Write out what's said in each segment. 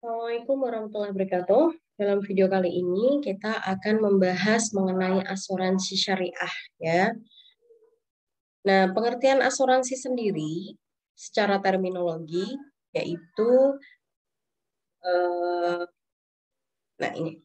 Assalamualaikum warahmatullahi wabarakatuh. Dalam video kali ini kita akan membahas mengenai asuransi syariah ya. Nah, pengertian asuransi sendiri secara terminologi yaitu eh, nah ini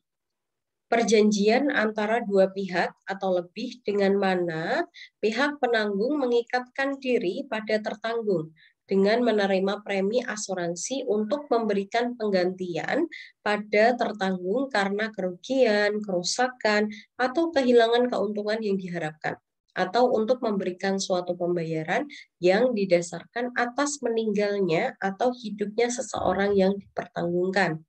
perjanjian antara dua pihak atau lebih dengan mana pihak penanggung mengikatkan diri pada tertanggung dengan menerima premi asuransi untuk memberikan penggantian pada tertanggung karena kerugian, kerusakan, atau kehilangan keuntungan yang diharapkan, atau untuk memberikan suatu pembayaran yang didasarkan atas meninggalnya atau hidupnya seseorang yang dipertanggungkan.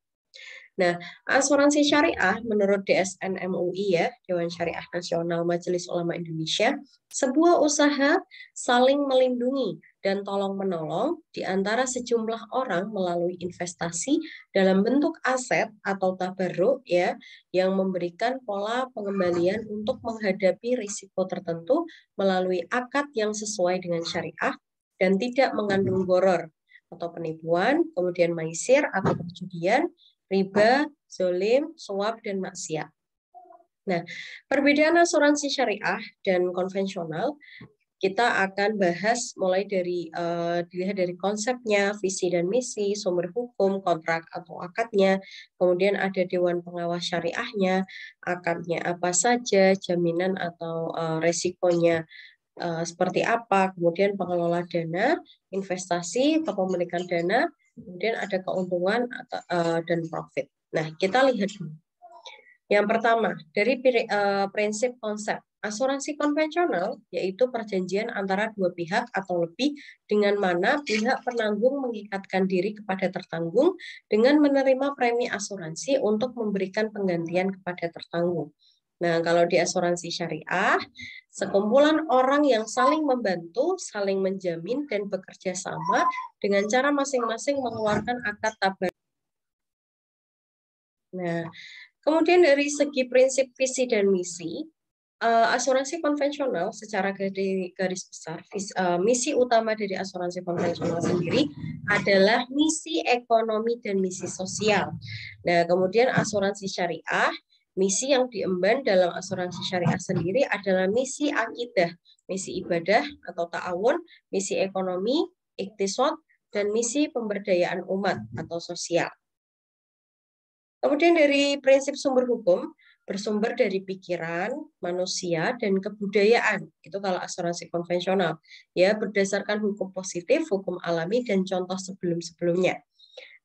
Nah, asuransi syariah menurut DSN MUI ya, Dewan Syariah Nasional Majelis Ulama Indonesia, sebuah usaha saling melindungi dan tolong-menolong di antara sejumlah orang melalui investasi dalam bentuk aset atau tabarruk ya, yang memberikan pola pengembalian untuk menghadapi risiko tertentu melalui akad yang sesuai dengan syariah dan tidak mengandung gharar atau penipuan, kemudian maisir atau perjudian, riba, zolim, suap, dan maksiat. Nah, perbedaan asuransi syariah dan konvensional kita akan bahas mulai dari dilihat dari konsepnya, visi dan misi, sumber hukum, kontrak atau akadnya, kemudian ada dewan pengawas syariahnya, akadnya apa saja, jaminan atau resikonya seperti apa, kemudian pengelola dana, investasi, kepemilikan dana, kemudian ada keuntungan dan profit. Nah, kita lihat dulu. Yang pertama, dari prinsip konsep. Asuransi konvensional yaitu perjanjian antara dua pihak atau lebih dengan mana pihak penanggung mengikatkan diri kepada tertanggung dengan menerima premi asuransi untuk memberikan penggantian kepada tertanggung. Nah, kalau di asuransi syariah, sekumpulan orang yang saling membantu, saling menjamin, dan bekerja sama dengan cara masing-masing mengeluarkan akad tabar. Nah, kemudian dari segi prinsip visi dan misi, asuransi konvensional secara garis besar, misi utama dari asuransi konvensional sendiri adalah misi ekonomi dan misi sosial. Nah, kemudian asuransi syariah, misi yang diemban dalam asuransi syariah sendiri adalah misi akidah, misi ibadah atau ta'awun, misi ekonomi, iktisad, dan misi pemberdayaan umat atau sosial. Kemudian dari prinsip sumber hukum, bersumber dari pikiran, manusia, dan kebudayaan. Itu kalau asuransi konvensional. Ya, berdasarkan hukum positif, hukum alami, dan contoh sebelum-sebelumnya.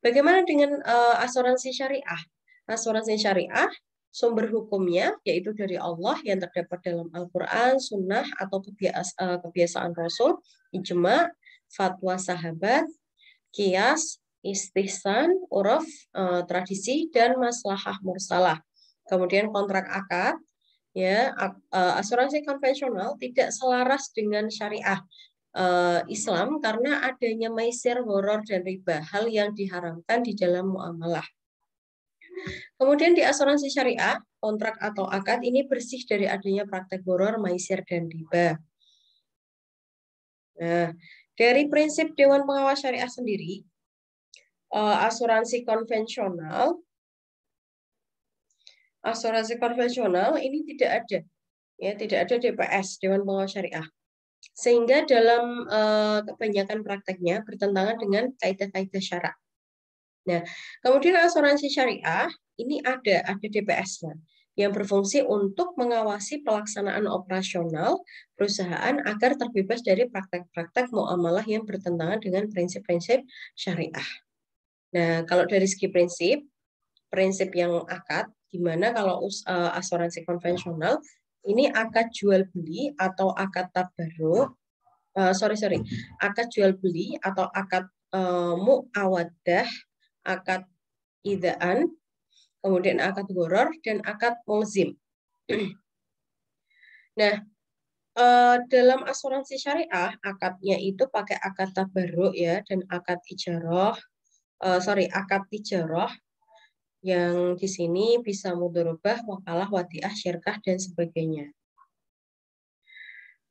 Bagaimana dengan asuransi syariah? Asuransi syariah, sumber hukumnya, yaitu dari Allah yang terdapat dalam Al-Quran, Sunnah, atau kebiasaan Rasul, ijma, fatwa sahabat, kias, istihsan, uruf, tradisi, dan maslahah mursalah. Kemudian kontrak akad, ya asuransi konvensional tidak selaras dengan syariah Islam karena adanya maisir, gharar, dan riba, hal yang diharamkan di dalam muamalah. Kemudian di asuransi syariah, kontrak atau akad ini bersih dari adanya praktek gharar, maisir, dan riba. Nah, dari prinsip Dewan Pengawas Syariah sendiri, asuransi konvensional ini tidak ada, ya tidak ada DPS, Dewan Pengawas Syariah, sehingga dalam kebanyakan prakteknya bertentangan dengan kaidah-kaidah syarak. Nah, kemudian asuransi syariah ini ada DPS-nya yang berfungsi untuk mengawasi pelaksanaan operasional perusahaan agar terbebas dari praktek-praktek muamalah yang bertentangan dengan prinsip-prinsip syariah. Nah, kalau dari segi prinsip yang akad, di mana kalau asuransi konvensional ini akad jual beli atau akad tabarruk, akad jual beli atau akad muawadah, akad idaan, kemudian akad gharar, dan akad mulzim. Nah, dalam asuransi syariah, akadnya itu pakai akad tabarruk ya, dan akad ijarah, akad tijarah, yang di sini bisa mudharabah, wakalah, wadiah, syirkah, dan sebagainya.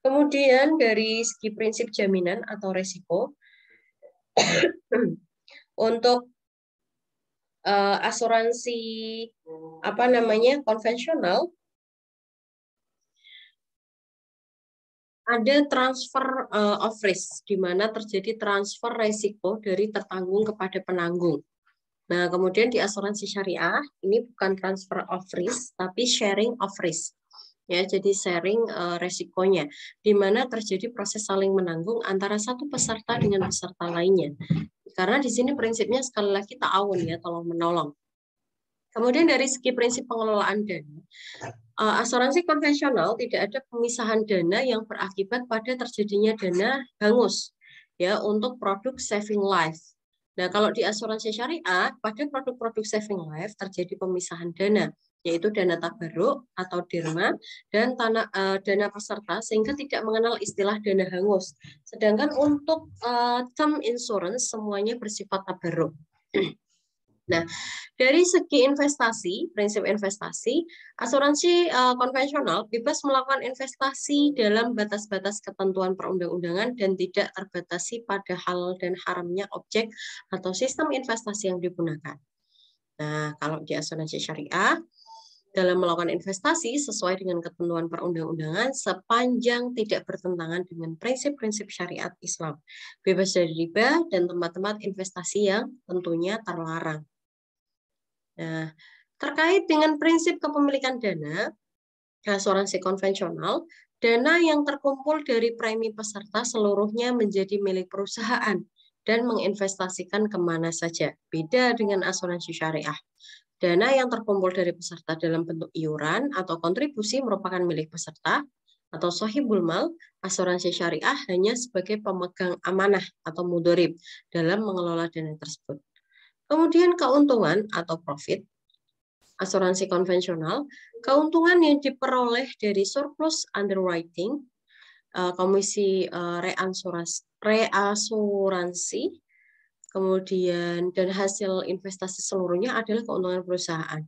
Kemudian dari segi prinsip jaminan atau resiko, untuk asuransi apa namanya konvensional ada transfer of risk, di mana terjadi transfer resiko dari tertanggung kepada penanggung. Nah, kemudian di asuransi syariah ini bukan transfer of risk, tapi sharing of risk. Ya, jadi sharing resikonya, di mana terjadi proses saling menanggung antara satu peserta dengan peserta lainnya. Karena di sini prinsipnya sekali lagi ta'awun ya, tolong menolong. Kemudian dari segi prinsip pengelolaan dana, asuransi konvensional tidak ada pemisahan dana yang berakibat pada terjadinya dana hangus ya untuk produk saving life. Nah, kalau di asuransi syariah pada produk-produk saving life terjadi pemisahan dana, yaitu dana tabarruk atau derma dan dana peserta sehingga tidak mengenal istilah dana hangus. Sedangkan untuk term insurance semuanya bersifat tabarruk. Nah, dari segi investasi, prinsip investasi, asuransi konvensional bebas melakukan investasi dalam batas-batas ketentuan perundang-undangan dan tidak terbatasi pada halal dan haramnya objek atau sistem investasi yang digunakan. Nah, kalau di asuransi syariah, dalam melakukan investasi sesuai dengan ketentuan perundang-undangan sepanjang tidak bertentangan dengan prinsip-prinsip syariat Islam, bebas dari riba dan tempat-tempat investasi yang tentunya terlarang. Nah, terkait dengan prinsip kepemilikan dana, asuransi konvensional, dana yang terkumpul dari premi peserta seluruhnya menjadi milik perusahaan dan menginvestasikan kemana saja. Beda dengan asuransi syariah. Dana yang terkumpul dari peserta dalam bentuk iuran atau kontribusi merupakan milik peserta, atau sohibul mal, asuransi syariah hanya sebagai pemegang amanah atau mudorib dalam mengelola dana tersebut. Kemudian keuntungan atau profit, asuransi konvensional, keuntungan yang diperoleh dari surplus underwriting, komisi reasuransi, kemudian dan hasil investasi seluruhnya adalah keuntungan perusahaan.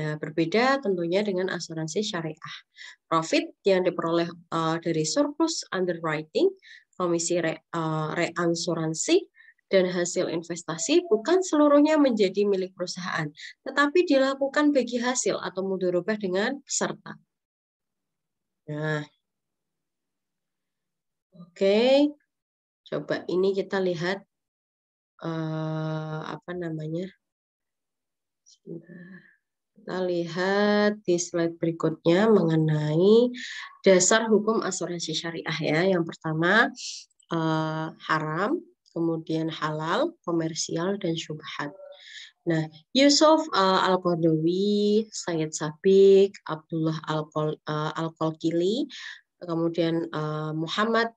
Nah, berbeda tentunya dengan asuransi syariah. Profit yang diperoleh dari surplus underwriting, komisi reasuransi, dan hasil investasi bukan seluruhnya menjadi milik perusahaan, tetapi dilakukan bagi hasil atau mudharabah dengan peserta. Nah, oke, coba ini kita lihat apa namanya? Kita lihat di slide berikutnya mengenai dasar hukum asuransi syariah ya. Yang pertama haram, kemudian halal, komersial, dan syubhat. Nah, Yusuf Al-Qaradawi, Sayyid Sabiq, Abdullah Al-Qalqili, kemudian Muhammad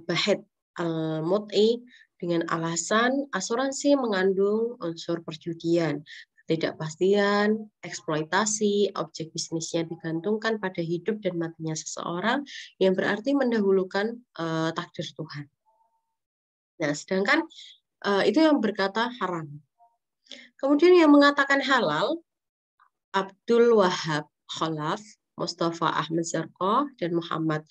Bahid Al-Mut'i dengan alasan asuransi mengandung unsur perjudian, ketidakpastian, eksploitasi, objek bisnisnya digantungkan pada hidup dan matinya seseorang yang berarti mendahulukan takdir Tuhan. Nah, sedangkan itu yang berkata haram. Kemudian yang mengatakan halal, Abdul Wahab Khalaf, Mustafa Ahmad Zarqah, dan Muhammad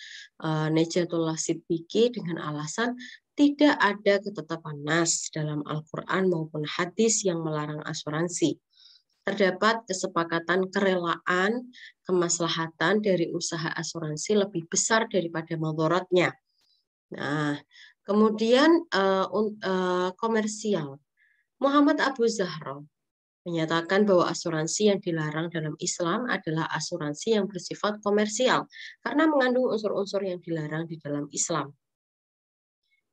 Najatullah Siddiqi dengan alasan tidak ada ketetapan nas dalam Al-Quran maupun hadis yang melarang asuransi. Terdapat kesepakatan kerelaan, kemaslahatan dari usaha asuransi lebih besar daripada madharatnya. Nah, kemudian komersial. Muhammad Abu Zahra menyatakan bahwa asuransi yang dilarang dalam Islam adalah asuransi yang bersifat komersial karena mengandung unsur-unsur yang dilarang di dalam Islam.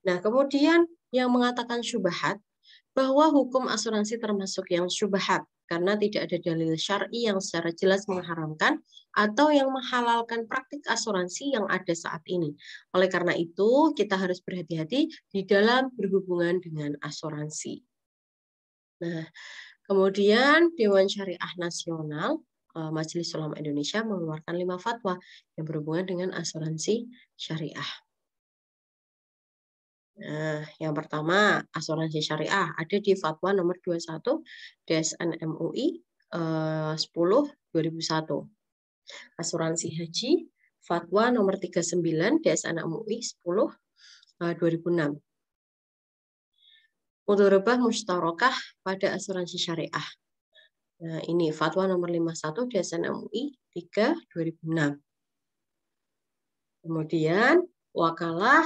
Nah, kemudian yang mengatakan syubhat, bahwa hukum asuransi termasuk yang syubhat karena tidak ada dalil syar'i yang secara jelas mengharamkan atau yang menghalalkan praktik asuransi yang ada saat ini. Oleh karena itu, kita harus berhati-hati di dalam berhubungan dengan asuransi. Nah, kemudian Dewan Syariah Nasional Majelis Ulama Indonesia mengeluarkan 5 fatwa yang berhubungan dengan asuransi syariah. Nah, yang pertama, asuransi syariah ada di Fatwa nomor 21 DSN MUI 10/2001. Asuransi haji Fatwa nomor 39 DSN MUI 10/2006. Mudharabah mustarakah pada asuransi syariah. Nah, ini Fatwa nomor 51 DSN MUI 3 2006. Kemudian wakalah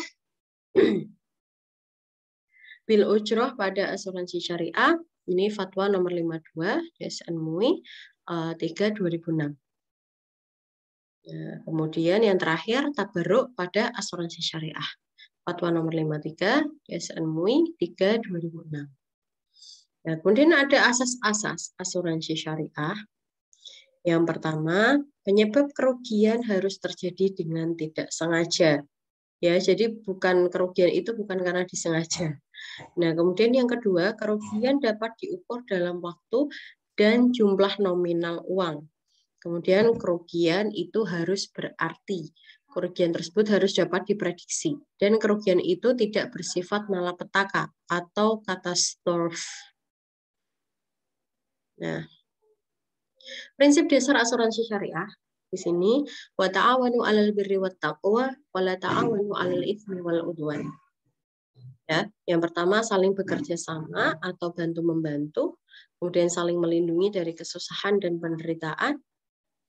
bil ujroh pada asuransi syariah, ini Fatwa nomor 52 DSN MUI 3 2006. Nah, kemudian yang terakhir tabarruk pada asuransi syariah. Fatwa nomor 53 DSN MUI 3 2006. Nah, kemudian ada asas-asas asuransi syariah. Yang pertama, penyebab kerugian harus terjadi dengan tidak sengaja. Ya, jadi kerugian itu bukan karena disengaja. Nah, kemudian yang kedua, kerugian dapat diukur dalam waktu dan jumlah nominal uang. Kemudian kerugian itu harus berarti. Kerugian tersebut harus dapat diprediksi. Dan kerugian itu tidak bersifat malapetaka atau katastrof. Nah, prinsip dasar asuransi syariah di sini wa ta'awanu 'alal birri wat taqwa wa la ta'awanu 'alal itsmi wal 'udwan. Ya, yang pertama saling bekerja sama atau bantu membantu, kemudian saling melindungi dari kesusahan dan penderitaan.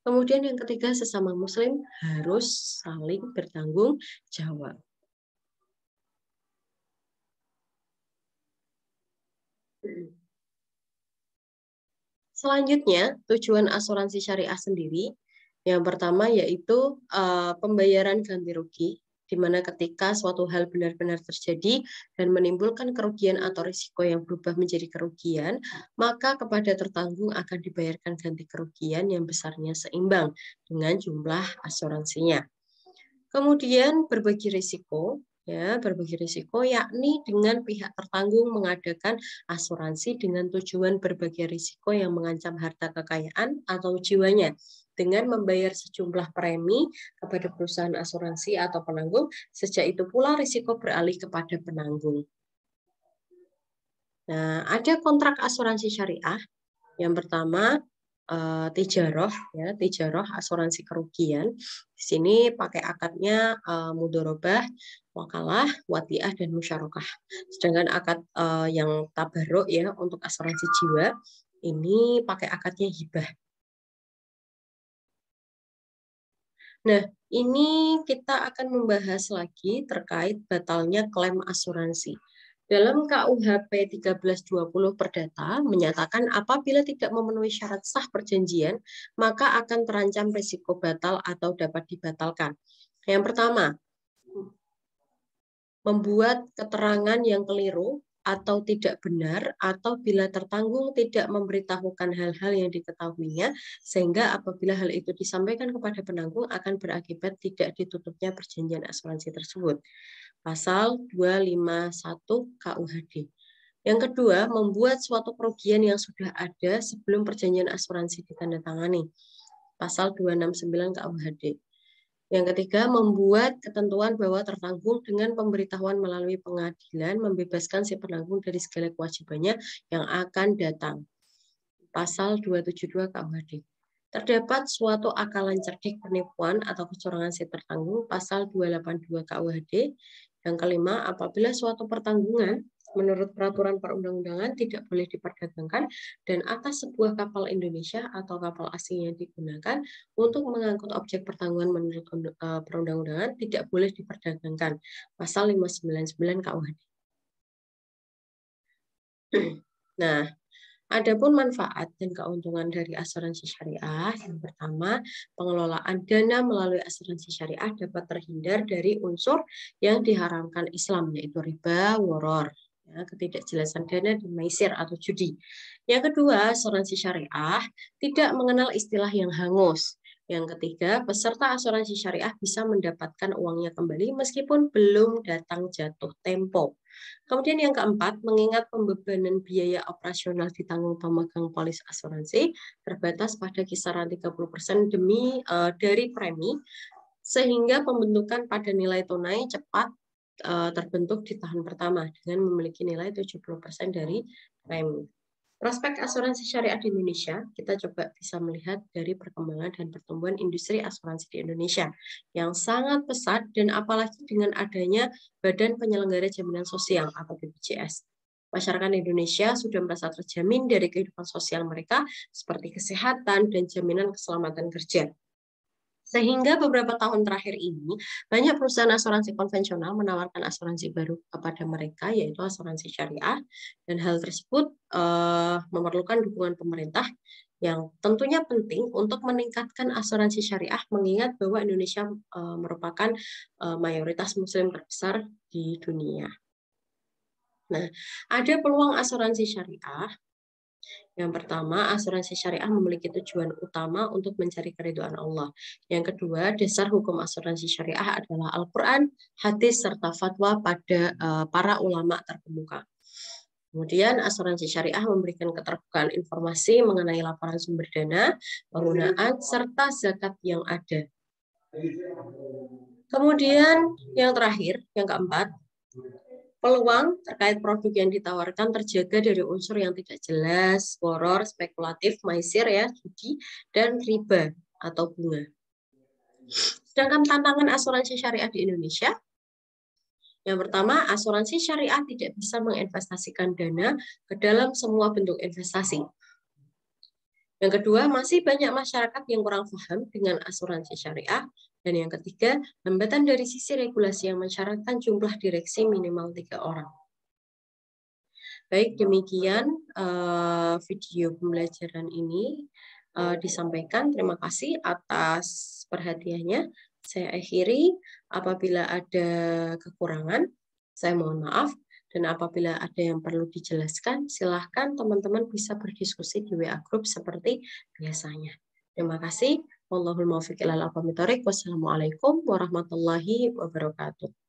Kemudian yang ketiga sesama muslim harus saling bertanggung jawab. Selanjutnya, tujuan asuransi syariah sendiri, yang pertama yaitu pembayaran ganti rugi, di mana ketika suatu hal benar-benar terjadi dan menimbulkan kerugian atau risiko yang berubah menjadi kerugian, maka kepada tertanggung akan dibayarkan ganti kerugian yang besarnya seimbang dengan jumlah asuransinya. Kemudian berbagi risiko, ya, berbagi risiko yakni dengan pihak tertanggung mengadakan asuransi dengan tujuan berbagi risiko yang mengancam harta kekayaan atau jiwanya dengan membayar sejumlah premi kepada perusahaan asuransi atau penanggung, sejak itu pula risiko beralih kepada penanggung. Nah, ada kontrak asuransi syariah. Yang pertama tijaroh, ya, tijaroh asuransi kerugian. Di sini pakai akadnya mudorobah, wakalah, watiah, dan musyarakah. Sedangkan akad yang tabarruk ya untuk asuransi jiwa ini pakai akadnya hibah. Nah, ini kita akan membahas lagi terkait batalnya klaim asuransi. Dalam KUHP 1320 Perdata menyatakan apabila tidak memenuhi syarat sah perjanjian, maka akan terancam risiko batal atau dapat dibatalkan. Yang pertama, membuat keterangan yang keliru atau tidak benar, atau bila tertanggung tidak memberitahukan hal-hal yang diketahuinya, sehingga apabila hal itu disampaikan kepada penanggung akan berakibat tidak ditutupnya perjanjian asuransi tersebut. Pasal 251 KUHD. Yang kedua, membuat suatu kerugian yang sudah ada sebelum perjanjian asuransi ditandatangani. Pasal 269 KUHD. Yang ketiga, membuat ketentuan bahwa tertanggung dengan pemberitahuan melalui pengadilan membebaskan si penanggung dari segala kewajibannya yang akan datang. Pasal 272 KUHD. Terdapat suatu akalan cerdik penipuan atau kecurangan si tertanggung, pasal 282 KUHD. Yang kelima, apabila suatu pertanggungan menurut peraturan perundang-undangan tidak boleh diperdagangkan dan atas sebuah kapal Indonesia atau kapal asing yang digunakan untuk mengangkut objek pertanggungan menurut perundang-undangan tidak boleh diperdagangkan. Pasal 599 KUHD. Nah, adapun manfaat dan keuntungan dari asuransi syariah, yang pertama, pengelolaan dana melalui asuransi syariah dapat terhindar dari unsur yang diharamkan Islam, yaitu riba, woror, ya, ketidakjelasan dana, dan maisir atau judi. Yang kedua, asuransi syariah tidak mengenal istilah yang hangus. Yang ketiga, peserta asuransi syariah bisa mendapatkan uangnya kembali meskipun belum datang jatuh tempo. Kemudian yang keempat, mengingat pembebanan biaya operasional ditanggung pemegang polis asuransi terbatas pada kisaran 30% dari premi, sehingga pembentukan pada nilai tunai cepat terbentuk di tahun pertama dengan memiliki nilai 70% dari premi. Prospek asuransi syariah di Indonesia, kita coba bisa melihat dari perkembangan dan pertumbuhan industri asuransi di Indonesia yang sangat pesat dan apalagi dengan adanya Badan Penyelenggara Jaminan Sosial atau BPJS. Masyarakat Indonesia sudah merasa terjamin dari kehidupan sosial mereka seperti kesehatan dan jaminan keselamatan kerja. Sehingga beberapa tahun terakhir ini, banyak perusahaan asuransi konvensional menawarkan asuransi baru kepada mereka, yaitu asuransi syariah. Dan hal tersebut memerlukan dukungan pemerintah yang tentunya penting untuk meningkatkan asuransi syariah, mengingat bahwa Indonesia merupakan mayoritas muslim terbesar di dunia. Nah, ada peluang asuransi syariah. Yang pertama, asuransi syariah memiliki tujuan utama untuk mencari keridhaan Allah. Yang kedua, dasar hukum asuransi syariah adalah Al-Quran, hadis, serta fatwa pada para ulama terkemuka. Kemudian, asuransi syariah memberikan keterbukaan informasi mengenai laporan sumber dana, penggunaan, serta zakat yang ada. Kemudian, yang terakhir, yang keempat, peluang terkait produk yang ditawarkan terjaga dari unsur yang tidak jelas, boror, spekulatif, maisir, ya, judi, dan riba atau bunga. Sedangkan tantangan asuransi syariah di Indonesia, yang pertama, asuransi syariah tidak bisa menginvestasikan dana ke dalam semua bentuk investasi. Yang kedua, masih banyak masyarakat yang kurang paham dengan asuransi syariah. Dan yang ketiga, hambatan dari sisi regulasi yang mensyaratkan jumlah direksi minimal 3 orang. Baik, demikian video pembelajaran ini disampaikan. Terima kasih atas perhatiannya. Saya akhiri. Apabila ada kekurangan, saya mohon maaf. Dan apabila ada yang perlu dijelaskan, silahkan teman-teman bisa berdiskusi di WA Group seperti biasanya. Terima kasih. Wallahul muwaffiq ilal aqwamit thoriq. Wassalamualaikum warahmatullahi wabarakatuh.